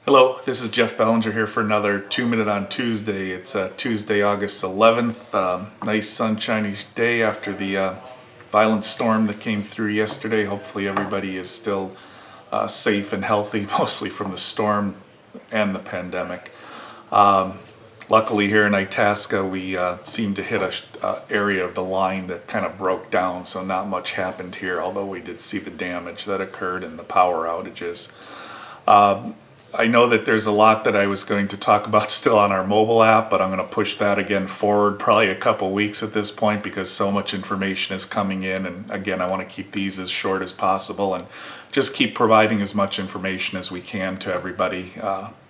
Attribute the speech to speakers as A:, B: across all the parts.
A: Hello, this is Jeff Bellinger here for another 2 Minute on Tuesday. It's Tuesday, August 11th. Nice sunshiny day after the violent storm that came through yesterday. Hopefully everybody is still safe and healthy, mostly from the storm and the pandemic. Luckily here in Itasca, we seemed to hit a area of the line that kind of broke down, so not much happened here, although we did see the damage that occurred and the power outages. I know that there's a lot that I was going to talk about still on our mobile app, but I'm going to push that again forward probably a couple weeks at this point because so much information is coming in. And again, I want to keep these as short as possible and just keep providing as much information as we can to everybody.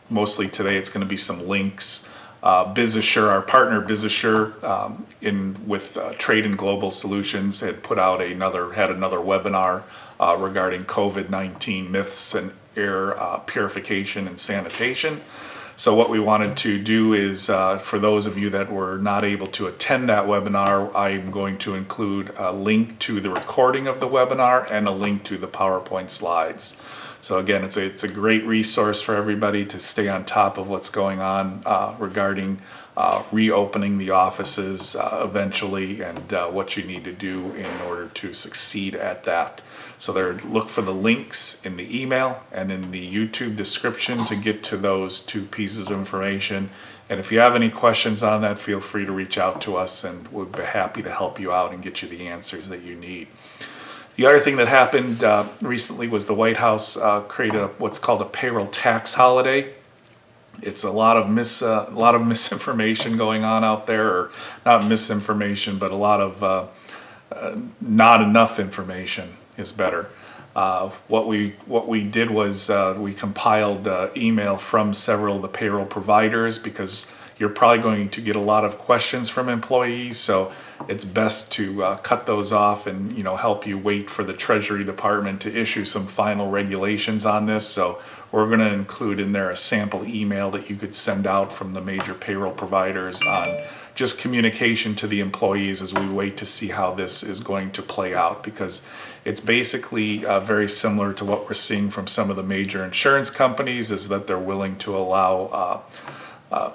A: Mostly today it's going to be some links. BizAssure, our partner BizAssure, with Trade and Global Solutions, had put out another webinar regarding COVID-19 myths and air purification and sanitation. So what we wanted to do is, for those of you that were not able to attend that webinar, I'm going to include a link to the recording of the webinar and a link to the PowerPoint slides. So again, it's a great resource for everybody to stay on top of what's going on regarding reopening the offices eventually and what you need to do in order to succeed at that. So look for the links in the email and in the YouTube description to get to those two pieces of information. And if you have any questions on that, feel free to reach out to us and we'll be happy to help you out and get you the answers that you need. The other thing that happened recently was the White House created what's called a Payroll Tax Holiday. It's a lot of misinformation going on out there, or not misinformation, but a lot of not enough information is better. What we did was we compiled email from several of the payroll providers because you're probably going to get a lot of questions from employees, so it's best to cut those off and help you wait for the Treasury Department to issue some final regulations on this. So we're going to include in there a sample email that you could send out from the major payroll providers on just communication to the employees as we wait to see how this is going to play out, because it's basically very similar to what we're seeing from some of the major insurance companies, is that they're willing to allow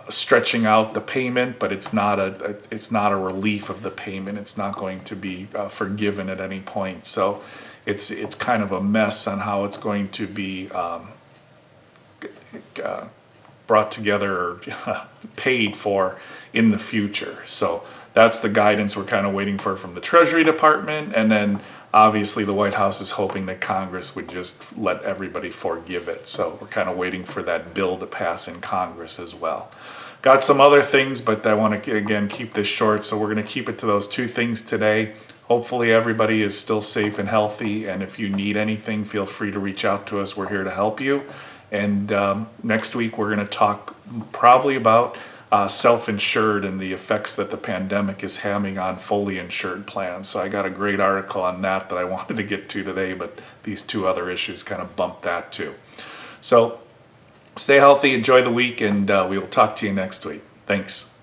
A: stretching out the payment, but it's not a relief of the payment. It's not going to be forgiven at any point. So it's kind of a mess on how it's going to be brought together or paid for in the future. So that's the guidance we're kind of waiting for from the Treasury Department, and then obviously the White House is hoping that Congress would just let everybody forgive it. So we're kind of waiting for that bill to pass in Congress as well. Got some other things, but I want to again keep this short, so we're going to keep it to those two things today. Hopefully everybody is still safe and healthy, and if you need anything, feel free to reach out to us. We're here to help you. And next week we're going to talk probably about self-insured and the effects that the pandemic is having on fully insured plans. So I got a great article on that I wanted to get to today, but these two other issues kind of bumped that too. So stay healthy, enjoy the week, and we will talk to you next week. Thanks.